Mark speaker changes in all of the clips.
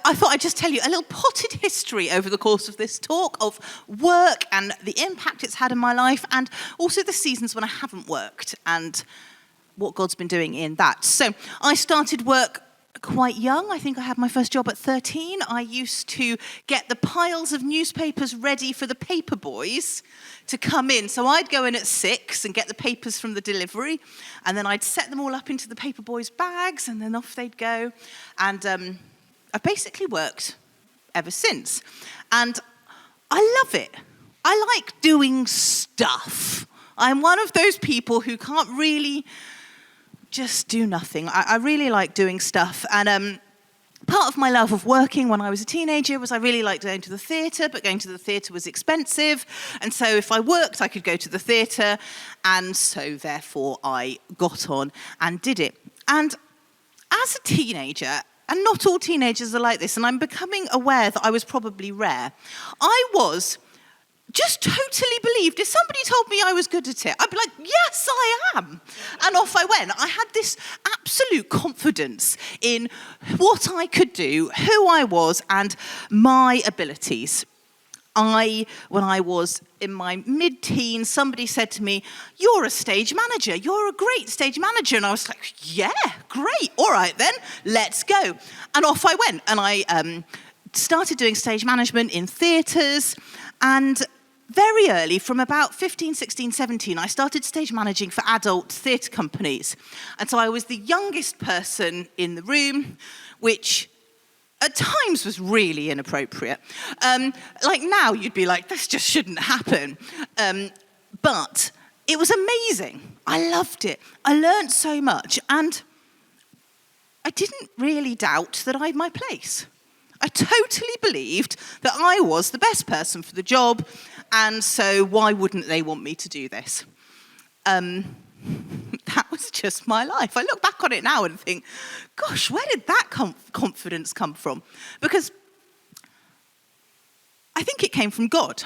Speaker 1: I thought I'd just tell you a little potted history over the course of this talk of work and the impact it's had in my life, and also the seasons when I haven't worked and what God's been doing in that. So I started work quite young. I think I had my first job at 13. I used to get the piles of newspapers ready for the paper boys to come in. So I'd go in at 6 and get the papers from the delivery, and then I'd set them all up into the paper boys' bags, and then off they'd go. And I've basically worked ever since. And I love it. I like doing stuff. I'm one of those people who can't really just do nothing. I really like doing stuff. And part of my love of working when I was a teenager was I really liked going to the theatre, but going to the theatre was expensive. And so if I worked, I could go to the theatre. And so therefore I got on and did it. And as a teenager, and not all teenagers are like this, and I'm becoming aware that I was probably rare, I was just totally believed if somebody told me I was good at it, I'd be like, yes, I am. And off I went. I had this absolute confidence in what I could do, who I was, and my abilities. When I was in my mid-teens, somebody said to me, you're a stage manager. You're a great stage manager. And I was like, yeah, great. All right, then, let's go. And off I went. And I started doing stage management in theatres. And very early, from about 15, 16, 17, I started stage managing for adult theatre companies. And so I was the youngest person in the room, which at times was really inappropriate. Like now, you'd be like, this just shouldn't happen. But it was amazing. I loved it. I learned so much. And I didn't really doubt that I had my place. I totally believed that I was the best person for the job, and so why wouldn't they want me to do this? That was just my life. I look back on it now and think, gosh, where did that confidence come from? Because I think it came from God.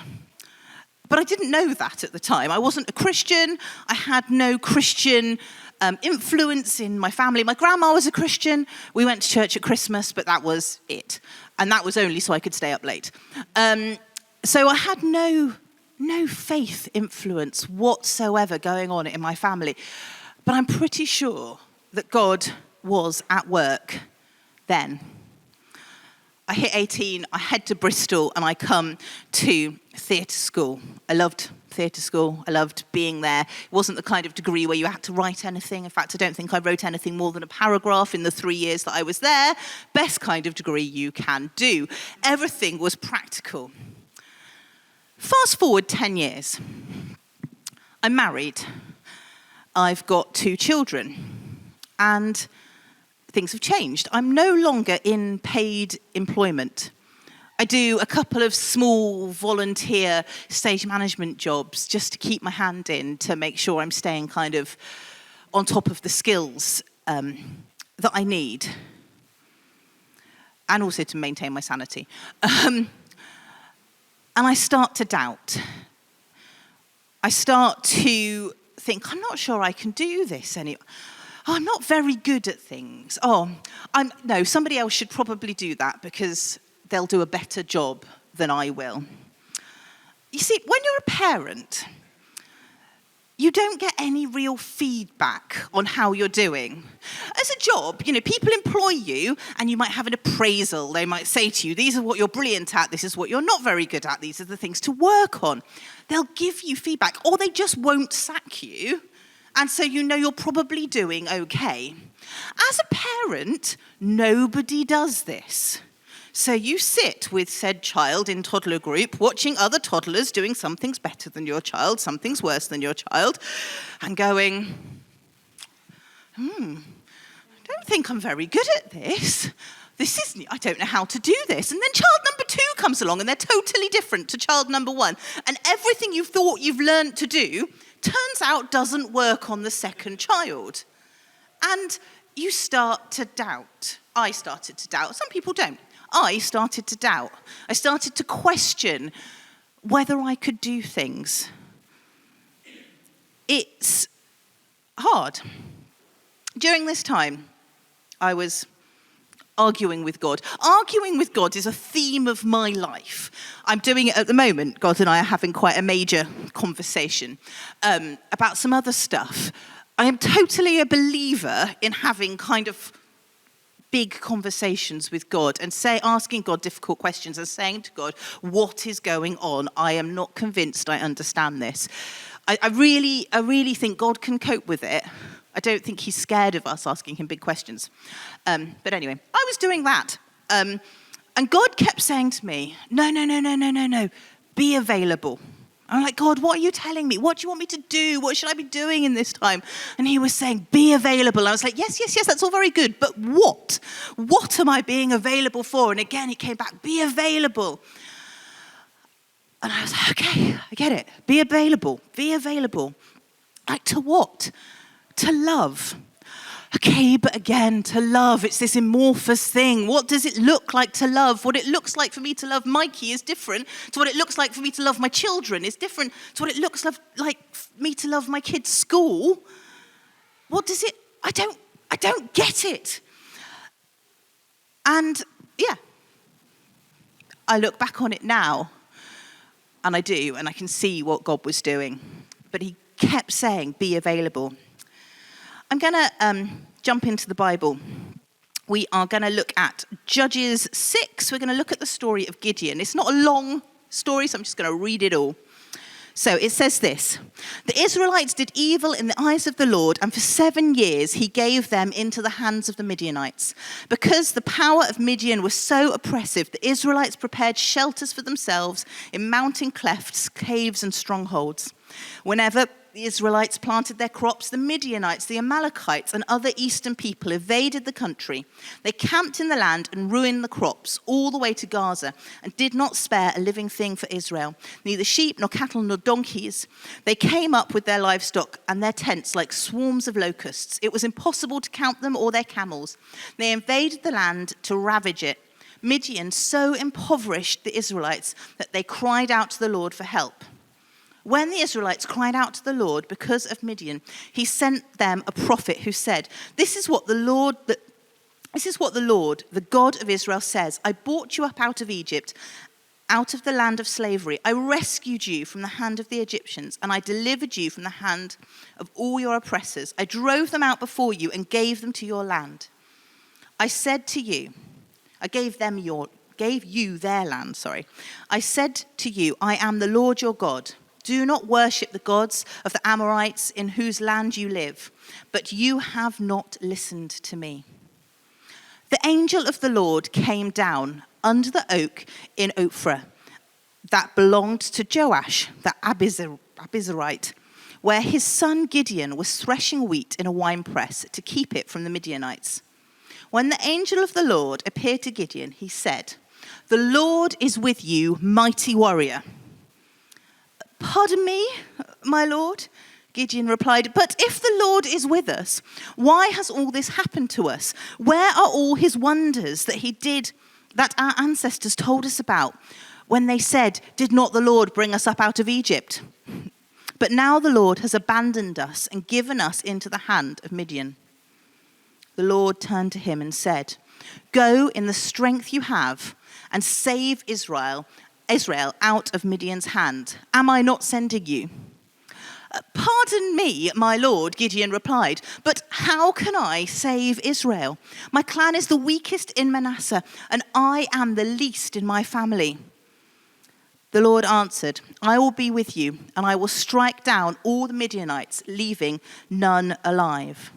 Speaker 1: But I didn't know that at the time. I wasn't a Christian. I had no Christian influence in my family. My grandma was a Christian. We went to church at Christmas, but that was it. And that was only so I could stay up late. So I had no faith influence whatsoever going on in my family. But I'm pretty sure that God was at work then. I hit 18, I head to Bristol, and I come to theatre school. I loved theatre school. I loved being there. It wasn't the kind of degree where you had to write anything. In fact, I don't think I wrote anything more than a paragraph in the 3 years that I was there. Best kind of degree you can do. Everything was practical. Fast forward 10 years. I'm married. I've got 2 children. And things have changed. I'm no longer in paid employment. I do a couple of small volunteer stage management jobs just to keep my hand in, to make sure I'm staying kind of on top of the skills that I need, and also to maintain my sanity. And I start to doubt. I start to think, I'm not sure I can do this anymore. Oh, I'm not very good at things. No, somebody else should probably do that because they'll do a better job than I will. You see, when you're a parent, you don't get any real feedback on how you're doing. As a job, people employ you and you might have an appraisal. They might say to you, these are what you're brilliant at, this is what you're not very good at, these are the things to work on. They'll give you feedback, or they just won't sack you. And so you're probably doing okay. As a parent, nobody does this. So you sit with said child in toddler group, watching other toddlers doing some things better than your child, some things worse than your child, and going, I don't think I'm very good at this. I don't know how to do this. And then child number 2 comes along, and they're totally different to child number 1. And everything you thought you've learned to do turns out doesn't work on the second child. And you start to doubt. I started to doubt. Some people don't. I started to doubt. I started to question whether I could do things. It's hard. During this time, I was arguing with God. Arguing with God is a theme of my life. I'm doing it at the moment. God and I are having quite a major conversation about some other stuff. I am totally a believer in having kind of big conversations with God and asking God difficult questions and saying to God, what is going on? I am not convinced I understand this. I really think God can cope with it. I don't think he's scared of us asking him big questions. But anyway, I was doing that. And God kept saying to me, no, be available. I'm like, God, what are you telling me? What do you want me to do? What should I be doing in this time? And he was saying, be available. I was like, yes, that's all very good. But what? What am I being available for? And again, it came back, be available. And I was like, okay, I get it. Be available. Be available. Like to what? To love. Okay, but again, to love, it's this amorphous thing. What does it look like to love? What it looks like for me to love Mikey is different to what it looks like for me to love my children. Is different to what it looks like for me to love my kids' school. What does it? I don't get it. And yeah, I look back on it now, and I do, and I can see what God was doing. But he kept saying, be available. I'm going to jump into the Bible. We are going to look at Judges 6. We're going to look at the story of Gideon. It's not a long story, so I'm just going to read it all. So it says this: the Israelites did evil in the eyes of the Lord, and for 7 years he gave them into the hands of the Midianites. Because the power of Midian was so oppressive, the Israelites prepared shelters for themselves in mountain clefts, caves, and strongholds. Whenever the Israelites planted their crops, the Midianites, the Amalekites, and other eastern people invaded the country. They camped in the land and ruined the crops all the way to Gaza and did not spare a living thing for Israel, neither sheep nor cattle nor donkeys. They came up with their livestock and their tents like swarms of locusts. It was impossible to count them or their camels. They invaded the land to ravage it. Midian so impoverished the Israelites that they cried out to the Lord for help. When the Israelites cried out to the Lord because of Midian, he sent them a prophet who said, This is what the Lord, the God of Israel says. I brought you up out of Egypt, out of the land of slavery. I rescued you from the hand of the Egyptians, and I delivered you from the hand of all your oppressors. I drove them out before you and gave them to your land. I said to you, I gave you their land. I said to you, I am the Lord your God. Do not worship the gods of the Amorites in whose land you live, but you have not listened to me. The angel of the Lord came down under the oak in Ophrah that belonged to Joash, the Abizarite, where his son Gideon was threshing wheat in a winepress to keep it from the Midianites. When the angel of the Lord appeared to Gideon, he said, The Lord is with you, mighty warrior. Pardon me, my lord, Gideon replied, but if the Lord is with us, why has all this happened to us? Where are all his wonders that our ancestors told us about when they said, Did not the Lord bring us up out of Egypt? But now the Lord has abandoned us and given us into the hand of Midian. The Lord turned to him and said, Go in the strength you have and save Israel out of Midian's hand. Am I not sending you? Pardon me, my lord, Gideon replied, but how can I save Israel? My clan is the weakest in Manasseh, and I am the least in my family. The Lord answered, I will be with you, and I will strike down all the Midianites, leaving none alive.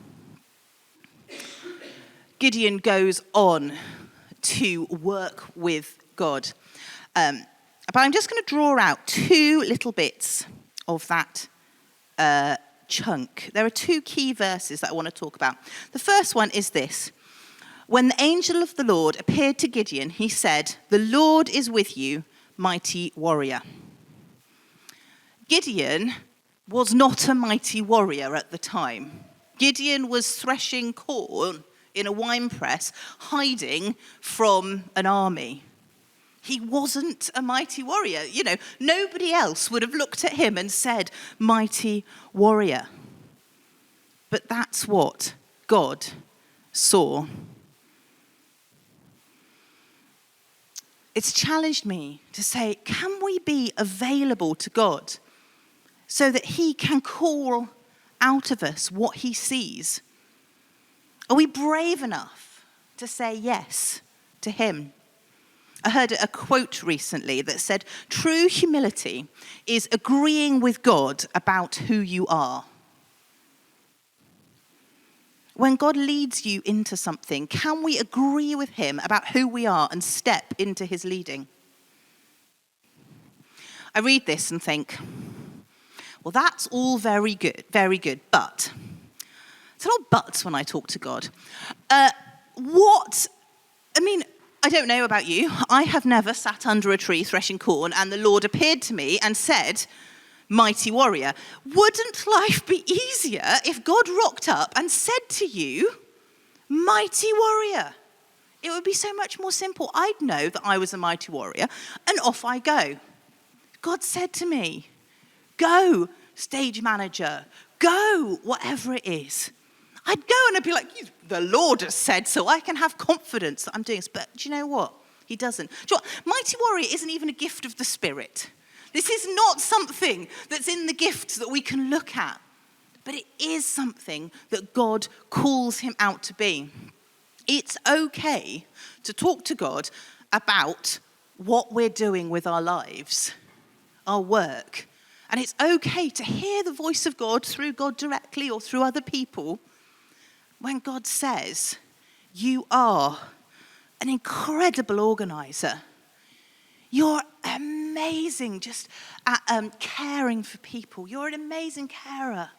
Speaker 1: Gideon goes on to work with God. But I'm just going to draw out two little bits of that chunk. There are two key verses that I want to talk about. The first one is this. When the angel of the Lord appeared to Gideon, he said, The Lord is with you, mighty warrior. Gideon was not a mighty warrior at the time. Gideon was threshing corn in a winepress, hiding from an army. He wasn't a mighty warrior. Nobody else would have looked at him and said, mighty warrior. But that's what God saw. It's challenged me to say, can we be available to God so that he can call out of us what he sees? Are we brave enough to say yes to him? I heard a quote recently that said, true humility is agreeing with God about who you are. When God leads you into something, can we agree with him about who we are and step into his leading? I read this and think, well, that's all very good, but it's a lot of buts when I talk to God. I don't know about you. I have never sat under a tree threshing corn and the Lord appeared to me and said, mighty warrior. Wouldn't life be easier if God rocked up and said to you, mighty warrior? It would be so much more simple. I'd know that I was a mighty warrior and off I go. God said to me, go, stage manager, go, whatever it is. I'd go and I'd be like, the Lord has said so. I can have confidence that I'm doing this. But do you know what? He doesn't. Do you know what? Mighty warrior isn't even a gift of the Spirit. This is not something that's in the gifts that we can look at. But it is something that God calls him out to be. It's okay to talk to God about what we're doing with our lives, our work. And it's okay to hear the voice of God through God directly or through other people when God says, you are an incredible organizer. You're amazing just at caring for people. You're an amazing carer.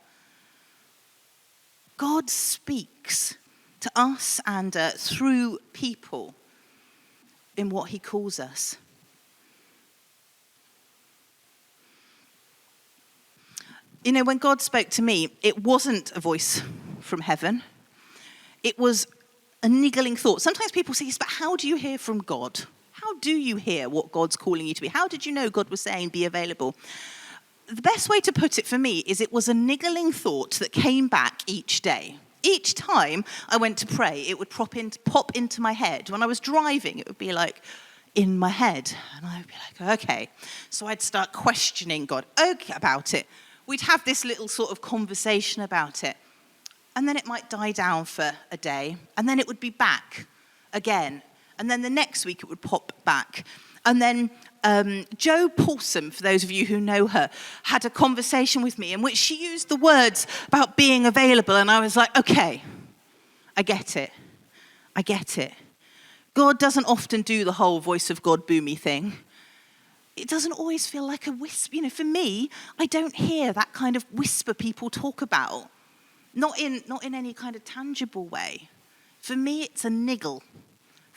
Speaker 1: God speaks to us and through people in what he calls us. You know, when God spoke to me, it wasn't a voice from heaven. It was a niggling thought. Sometimes people say, yes, but how do you hear from God? How do you hear what God's calling you to be? How did you know God was saying be available? The best way to put it for me is it was a niggling thought that came back each day. Each time I went to pray, it would pop into my head. When I was driving, it would be like in my head. And I would be like, okay. So I'd start questioning God about it. We'd have this little sort of conversation about it. And then it might die down for a day. And then it would be back again. And then the next week it would pop back. And then Jo Paulson, for those of you who know her, had a conversation with me in which she used the words about being available. And I was like, okay, I get it. I get it. God doesn't often do the whole voice of God boomy thing. It doesn't always feel like a whisper. You know, for me, I don't hear that kind of whisper people talk about. Not in any kind of tangible way. For me, it's a niggle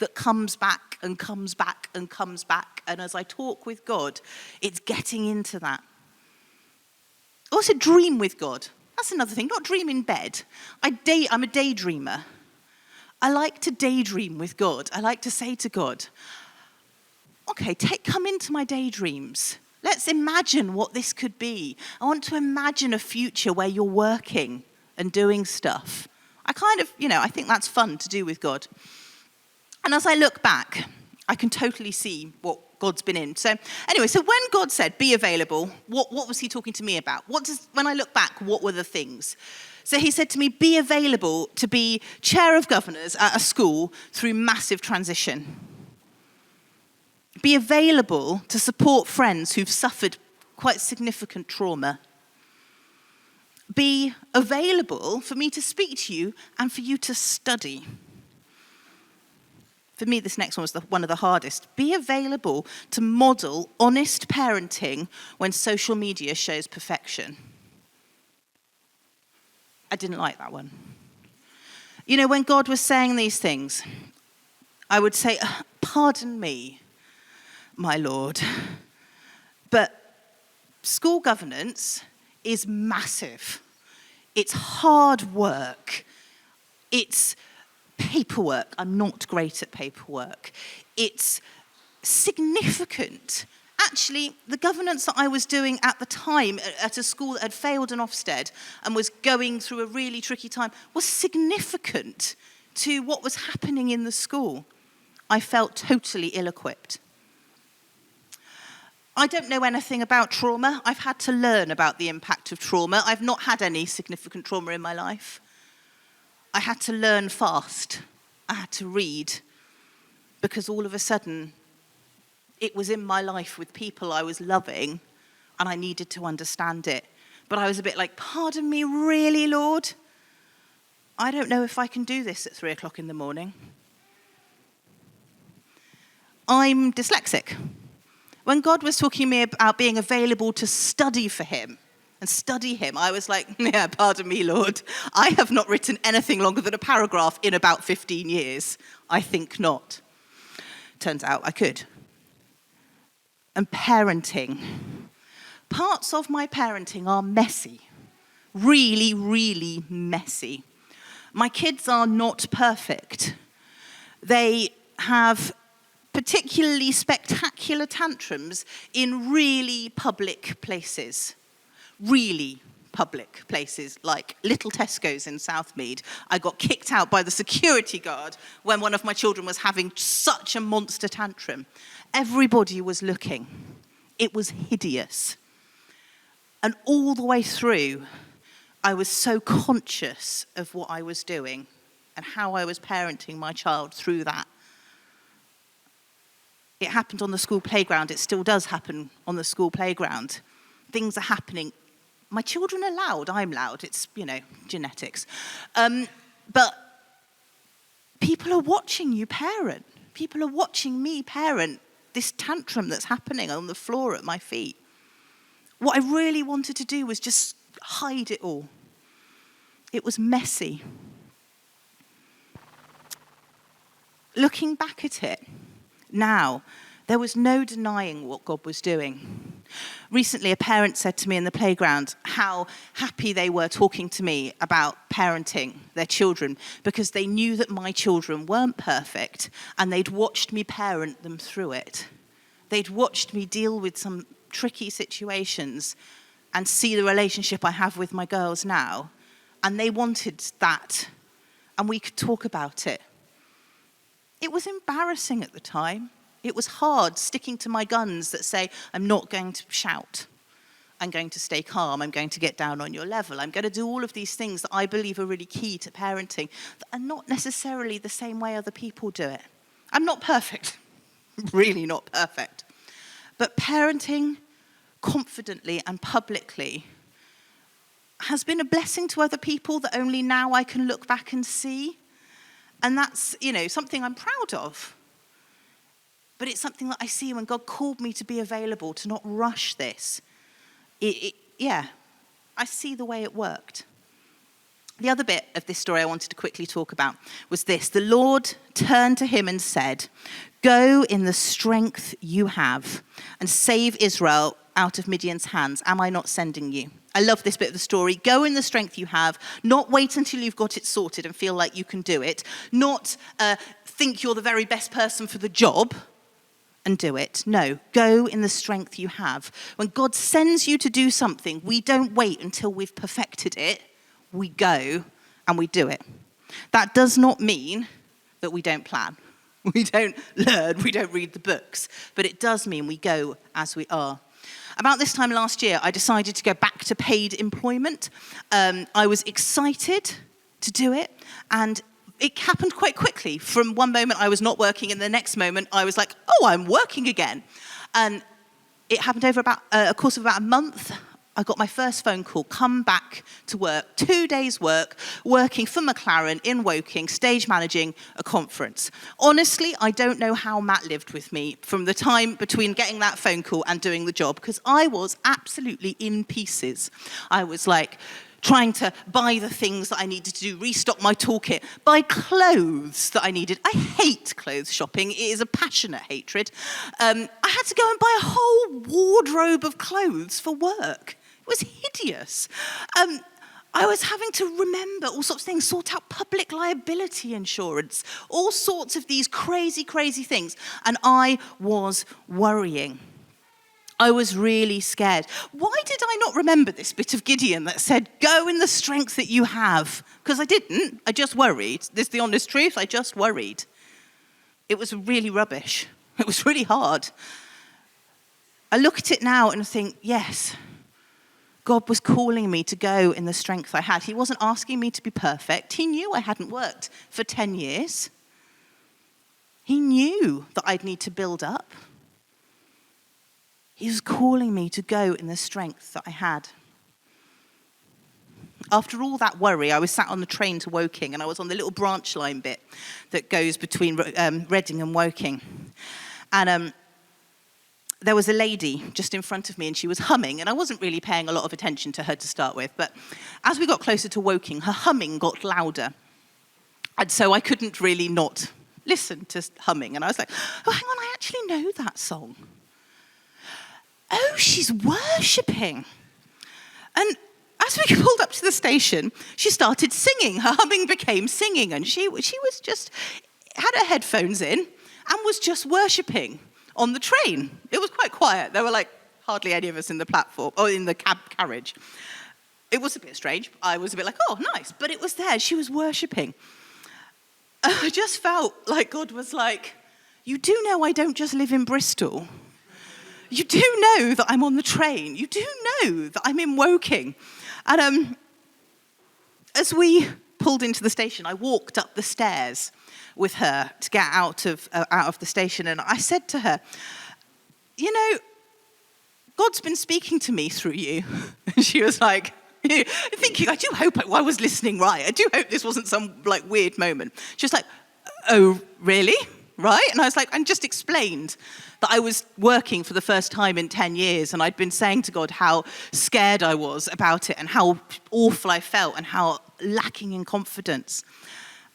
Speaker 1: that comes back and comes back and comes back. And as I talk with God, it's getting into that. I also dream with God. That's another thing, not dream in bed. I'm a daydreamer. I like to daydream with God. I like to say to God, okay, come into my daydreams. Let's imagine what this could be. I want to imagine a future where you're working and doing stuff. I think that's fun to do with God. And as I look back, I can totally see what God's been in. So when God said, be available, what was he talking to me about? When I look back, what were the things? So he said to me, be available to be chair of governors at a school through massive transition. Be available to support friends who've suffered quite significant trauma. Be available for me to speak to you and for you to study. For me, this next one was one of the hardest. Be available to model honest parenting when social media shows perfection. I didn't like that one. You know, when God was saying these things, I would say, pardon me, my Lord, but school governance is massive. It's hard work. It's paperwork. I'm not great at paperwork. It's significant. Actually, the governance that I was doing at the time at a school that had failed in Ofsted and was going through a really tricky time was significant to what was happening in the school. I felt totally ill-equipped. I don't know anything about trauma. I've had to learn about the impact of trauma. I've not had any significant trauma in my life. I had to learn fast. I had to read, because all of a sudden, it was in my life with people I was loving, and I needed to understand it. But I was a bit like, pardon me, really, Lord? I don't know if I can do this at 3 o'clock in the morning. I'm dyslexic. When God was talking to me about being available to study for him and study him, I was like, yeah, pardon me, Lord. I have not written anything longer than a paragraph in about 15 years. I think not. Turns out I could. And parenting. Parts of my parenting are messy. Really, really messy. My kids are not perfect. They have particularly spectacular tantrums in really public places. Really public places, like little Tesco's in Southmead. I got kicked out by the security guard when one of my children was having such a monster tantrum. Everybody was looking. It was hideous. And all the way through, I was so conscious of what I was doing and how I was parenting my child through that. It happened on the school playground. It still does happen on the school playground. Things are happening. My children are loud. I'm loud. It's, genetics. But people are watching you parent. People are watching me parent this tantrum that's happening on the floor at my feet. What I really wanted to do was just hide it all. It was messy. Looking back at it now, there was no denying what God was doing. Recently, a parent said to me in the playground how happy they were talking to me about parenting their children because they knew that my children weren't perfect and they'd watched me parent them through it. They'd watched me deal with some tricky situations and see the relationship I have with my girls now. And they wanted that. And we could talk about it. It was embarrassing at the time. It was hard sticking to my guns that say, I'm not going to shout. I'm going to stay calm. I'm going to get down on your level. I'm going to do all of these things that I believe are really key to parenting that are not necessarily the same way other people do it. I'm not perfect. Really not perfect. But parenting confidently and publicly has been a blessing to other people that only now I can look back and see. And that's, something I'm proud of. But it's something that I see when God called me to be available, to not rush this. I see the way it worked. The other bit of this story I wanted to quickly talk about was this. The Lord turned to him and said, go in the strength you have and save Israel out of Midian's hands. Am I not sending you? I love this bit of the story. Go in the strength you have, not wait until you've got it sorted and feel like you can do it, not think you're the very best person for the job and do it. No, go in the strength you have. When God sends you to do something, we don't wait until we've perfected it. We go and we do it. That does not mean that we don't plan. We don't learn, we don't read the books, but it does mean we go as we are. About this time last year, I decided to go back to paid employment. I was excited to do it, and it happened quite quickly. From one moment I was not working, and the next moment I was like, oh, I'm working again. And it happened over about a course of about a month. I got my first phone call, come back to work, 2 days work, working for McLaren in Woking, stage managing a conference. Honestly, I don't know how Matt lived with me from the time between getting that phone call and doing the job, because I was absolutely in pieces. I was like trying to buy the things that I needed to do, restock my toolkit, buy clothes that I needed. I hate clothes shopping. It is a passionate hatred. I had to go and buy a whole wardrobe of clothes for work. It was hideous. I was having to remember all sorts of things, sort out public liability insurance, all sorts of these crazy, crazy things. And I was worrying. I was really scared. Why did I not remember this bit of Gideon that said, go in the strength that you have? Because I didn't. I just worried. This is the honest truth. I just worried. It was really rubbish. It was really hard. I look at it now and I think, yes, God was calling me to go in the strength I had. He wasn't asking me to be perfect. He knew I hadn't worked for 10 years. He knew that I'd need to build up. He was calling me to go in the strength that I had. After all that worry, I was sat on the train to Woking, and I was on the little branch line bit that goes between Reading and Woking. And there was a lady just in front of me, and she was humming, and I wasn't really paying a lot of attention to her to start with, but as we got closer to Woking, her humming got louder. And so I couldn't really not listen to humming. And I was like, oh, hang on, I actually know that song. Oh, she's worshipping. And as we pulled up to the station, she started singing. Her humming became singing, and she was just, had her headphones in and was just worshipping on the train. It was quite quiet. There were like hardly any of us in the platform, or in the carriage. It was a bit strange. I was a bit like, oh, nice. But it was there. She was worshipping. I just felt like God was like, you do know I don't just live in Bristol. You do know that I'm on the train. You do know that I'm in Woking. And as we pulled into the station, I walked up the stairs with her to get out of the station. And I said to her, you know, God's been speaking to me through you. And she was like, thinking, I do hope I was listening right. I do hope this wasn't some like weird moment. She was like, oh, really? Right? And I was like, and just explained that I was working for the first time in 10 years, and I'd been saying to God how scared I was about it and how awful I felt and how lacking in confidence.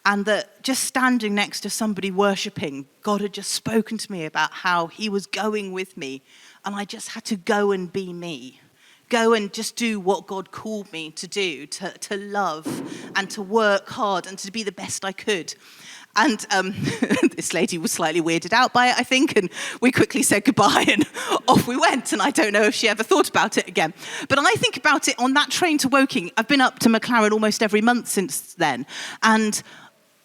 Speaker 1: And that just standing next to somebody worshipping, God had just spoken to me about how he was going with me, and I just had to go and be me. Go and just do what God called me to do, to love and to work hard and to be the best I could. And this lady was slightly weirded out by it, I think, and we quickly said goodbye and off we went. And I don't know if she ever thought about it again. But I think about it on that train to Woking. I've been up to McLaren almost every month since then. And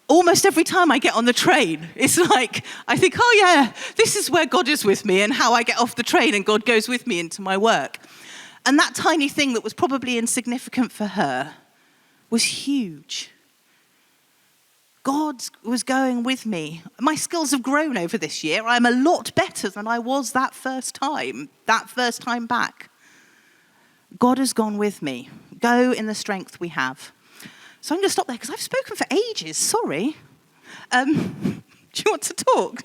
Speaker 1: almost every time I get on the train, it's like, I think, oh yeah, this is where God is with me, and how I get off the train and God goes with me into my work. And that tiny thing that was probably insignificant for her was huge. God was going with me. My skills have grown over this year. I'm a lot better than I was that first time back. God has gone with me. Go in the strength we have. So I'm going to stop there because I've spoken for ages. Sorry. Do you want to talk?